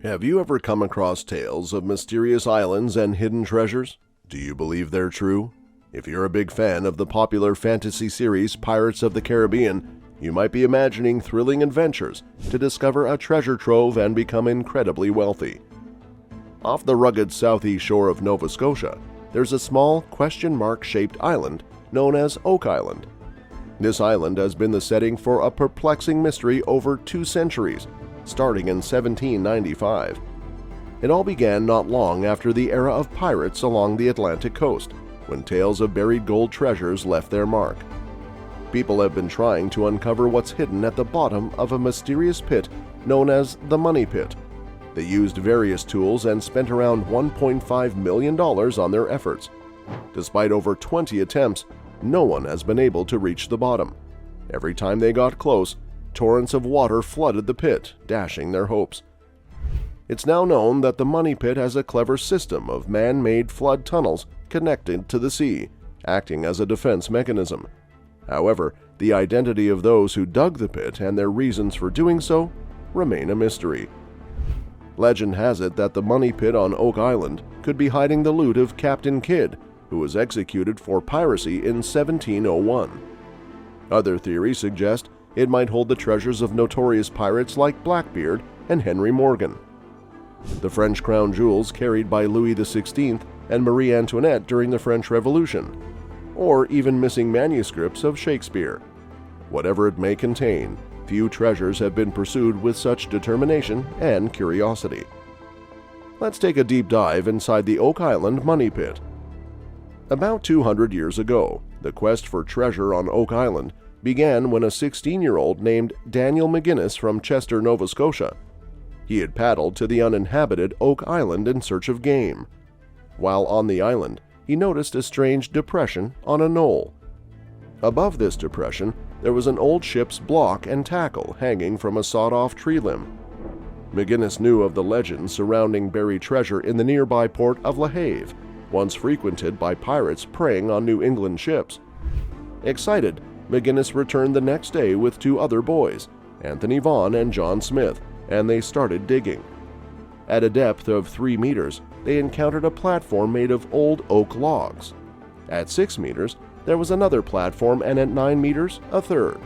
Have you ever come across tales of mysterious islands and hidden treasures? Do you believe they're true? If you're a big fan of the popular fantasy series Pirates of the Caribbean, you might be imagining thrilling adventures to discover a treasure trove and become incredibly wealthy. Off the rugged southeast shore of Nova Scotia, there's a small question mark-shaped island known as Oak Island. This island has been the setting for a perplexing mystery over 2 centuries, starting in 1795. It all began not long after the era of pirates along the Atlantic coast, when tales of buried gold treasures left their mark. People have been trying to uncover what's hidden at the bottom of a mysterious pit known as the Money Pit. They used various tools and spent around $1.5 million on their efforts. Despite over 20 attempts, no one has been able to reach the bottom. Every time they got close, torrents of water flooded the pit, dashing their hopes. It's now known that the Money Pit has a clever system of man-made flood tunnels connected to the sea, acting as a defense mechanism. However, the identity of those who dug the pit and their reasons for doing so remain a mystery. Legend has it that the Money Pit on Oak Island could be hiding the loot of Captain Kidd, who was executed for piracy in 1701. Other theories suggest it might hold the treasures of notorious pirates like Blackbeard and Henry Morgan, the French crown jewels carried by Louis XVI and Marie Antoinette during the French Revolution, or even missing manuscripts of Shakespeare. Whatever it may contain, few treasures have been pursued with such determination and curiosity. Let's take a deep dive inside the Oak Island Money Pit. About 200 years ago, the quest for treasure on Oak Island began when a 16-year-old named Daniel McGinnis from Chester, Nova Scotia. He had paddled to the uninhabited Oak Island in search of game. While on the island, he noticed a strange depression on a knoll. Above this depression, there was an old ship's block and tackle hanging from a sawed-off tree limb. McGinnis knew of the legends surrounding buried treasure in the nearby port of La Have, once frequented by pirates preying on New England ships. Excited, McGinnis returned the next day with 2 other boys, Anthony Vaughan and John Smith, and they started digging. At a depth of 3 meters, they encountered a platform made of old oak logs. At 6 meters, there was another platform, and at 9 meters, a third.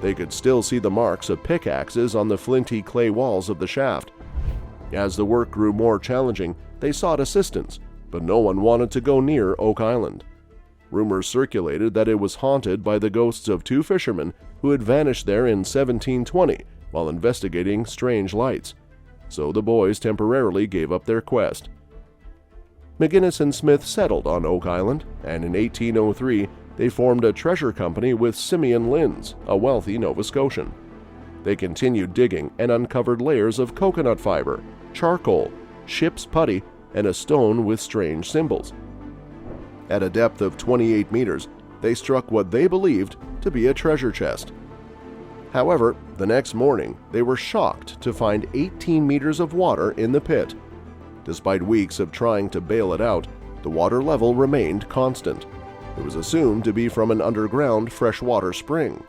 They could still see the marks of pickaxes on the flinty clay walls of the shaft. As the work grew more challenging, they sought assistance, but no one wanted to go near Oak Island. Rumors circulated that it was haunted by the ghosts of 2 fishermen who had vanished there in 1720 while investigating strange lights, so the boys temporarily gave up their quest. McGinnis and Smith settled on Oak Island, and in 1803 they formed a treasure company with Simeon Linds, a wealthy Nova Scotian. They continued digging and uncovered layers of coconut fiber, charcoal, ship's putty, and a stone with strange symbols. At a depth of 28 meters, they struck what they believed to be a treasure chest. However, the next morning, they were shocked to find 18 meters of water in the pit. Despite weeks of trying to bail it out, the water level remained constant. It was assumed to be from an underground freshwater spring.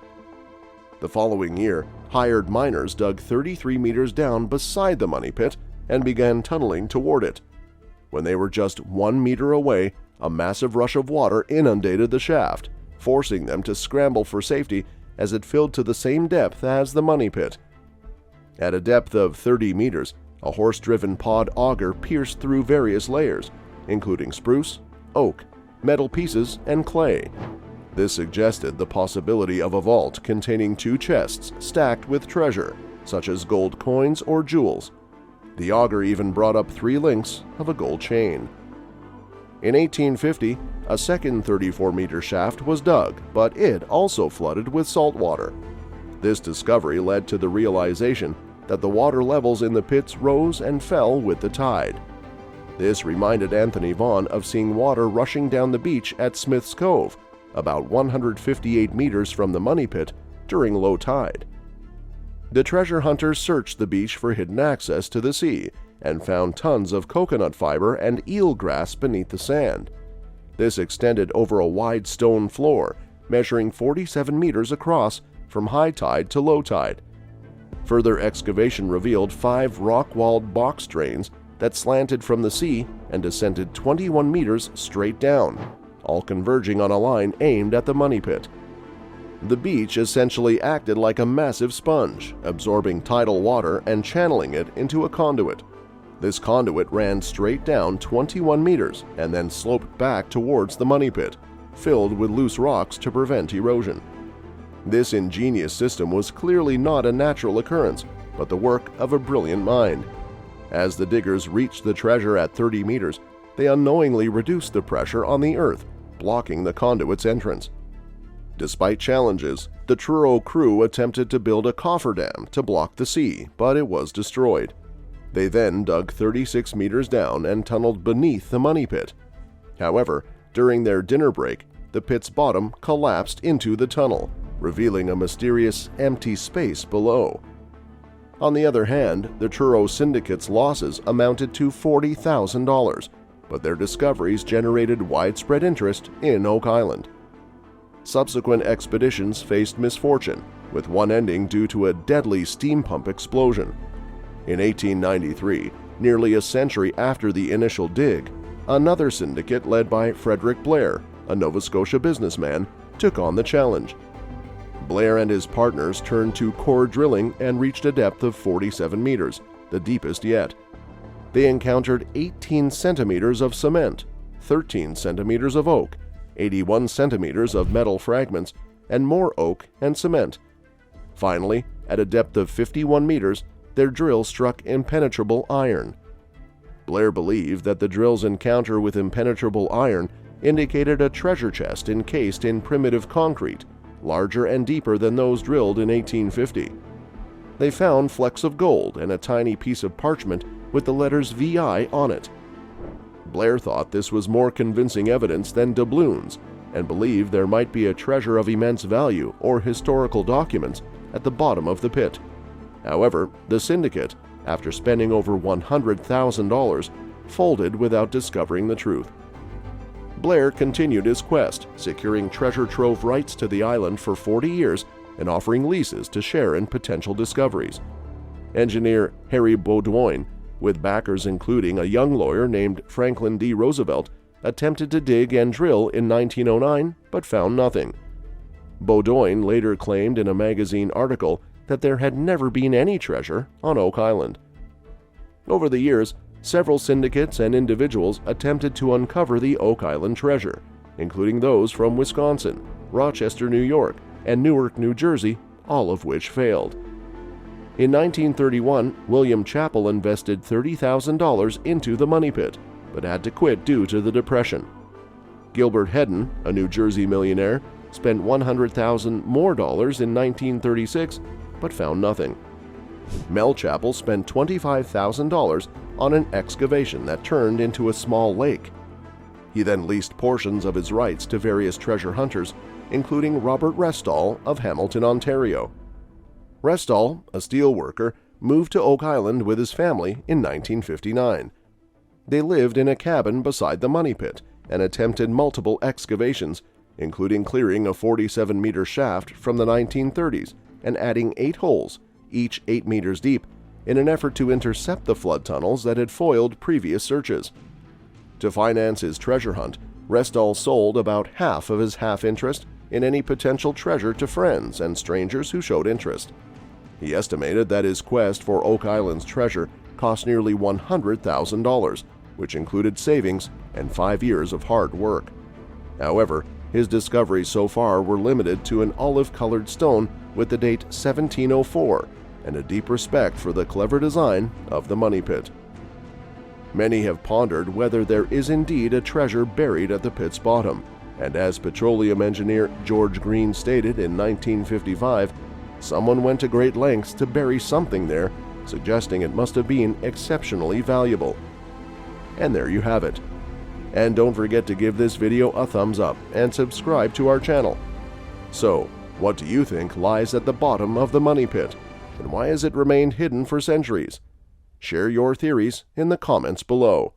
The following year, hired miners dug 33 meters down beside the Money Pit and began tunneling toward it. When they were just 1 meter away, a massive rush of water inundated the shaft, forcing them to scramble for safety as it filled to the same depth as the Money Pit. At a depth of 30 meters, a horse-driven pod auger pierced through various layers, including spruce, oak, metal pieces, and clay. This suggested the possibility of a vault containing 2 chests stacked with treasure, such as gold coins or jewels. The auger even brought up 3 links of a gold chain. In 1850, a second 34-meter shaft was dug, but it also flooded with salt water. This discovery led to the realization that the water levels in the pits rose and fell with the tide. This reminded Anthony Vaughan of seeing water rushing down the beach at Smith's Cove, about 158 meters from the Money Pit, during low tide. The treasure hunters searched the beach for hidden access to the sea and found tons of coconut fiber and eel grass beneath the sand. This extended over a wide stone floor, measuring 47 meters across from high tide to low tide. Further excavation revealed 5 rock-walled box drains that slanted from the sea and descended 21 meters straight down, all converging on a line aimed at the money pit. The beach essentially acted like a massive sponge, absorbing tidal water and channeling it into a conduit. This conduit ran straight down 21 meters and then sloped back towards the money pit, filled with loose rocks to prevent erosion. This ingenious system was clearly not a natural occurrence, but the work of a brilliant mind. As the diggers reached the treasure at 30 meters, they unknowingly reduced the pressure on the earth, blocking the conduit's entrance. Despite challenges, the Truro crew attempted to build a cofferdam to block the sea, but it was destroyed. They then dug 36 meters down and tunneled beneath the money pit. However, during their dinner break, the pit's bottom collapsed into the tunnel, revealing a mysterious empty space below. On the other hand, the Truro Syndicate's losses amounted to $40,000, but their discoveries generated widespread interest in Oak Island. Subsequent expeditions faced misfortune, with one ending due to a deadly steam pump explosion. In 1893, nearly a century after the initial dig, another syndicate led by Frederick Blair, a Nova Scotia businessman, took on the challenge. Blair and his partners turned to core drilling and reached a depth of 47 meters, the deepest yet. They encountered 18 centimeters of cement, 13 centimeters of oak, 81 centimeters of metal fragments, and more oak and cement. Finally, at a depth of 51 meters, their drill struck impenetrable iron. Blair believed that the drill's encounter with impenetrable iron indicated a treasure chest encased in primitive concrete, larger and deeper than those drilled in 1850. They found flecks of gold and a tiny piece of parchment with the letters VI on it. Blair thought this was more convincing evidence than doubloons and believed there might be a treasure of immense value or historical documents at the bottom of the pit. However, the syndicate, after spending over $100,000, folded without discovering the truth. Blair continued his quest, securing treasure trove rights to the island for 40 years and offering leases to share in potential discoveries. Engineer Harry Beaudoin, with backers including a young lawyer named Franklin D. Roosevelt, attempted to dig and drill in 1909 but found nothing. Beaudoin later claimed in a magazine article that there had never been any treasure on Oak Island. Over the years, several syndicates and individuals attempted to uncover the Oak Island treasure, including those from Wisconsin, Rochester, New York, and Newark, New Jersey, all of which failed. In 1931, William Chappell invested $30,000 into the money pit, but had to quit due to the Depression. Gilbert Hedden, a New Jersey millionaire, spent $100,000 more in 1936, but found nothing. Mel Chappell spent $25,000 on an excavation that turned into a small lake. He then leased portions of his rights to various treasure hunters, including Robert Restall of Hamilton, Ontario. Restall, a steelworker, moved to Oak Island with his family in 1959. They lived in a cabin beside the money pit and attempted multiple excavations, including clearing a 47-meter shaft from the 1930s and adding 8 holes, each 8 meters deep, in an effort to intercept the flood tunnels that had foiled previous searches. To finance his treasure hunt, Restall sold about half of his half-interest in any potential treasure to friends and strangers who showed interest. He estimated that his quest for Oak Island's treasure cost nearly $100,000, which included savings and 5 years of hard work. However, his discoveries so far were limited to an olive-colored stone with the date 1704 and a deep respect for the clever design of the money pit. Many have pondered whether there is indeed a treasure buried at the pit's bottom, and as petroleum engineer George Green stated in 1955, someone went to great lengths to bury something there, suggesting it must have been exceptionally valuable. And there you have it. And don't forget to give this video a thumbs up and subscribe to our channel. So, what do you think lies at the bottom of the money pit? And why has it remained hidden for centuries? Share your theories in the comments below.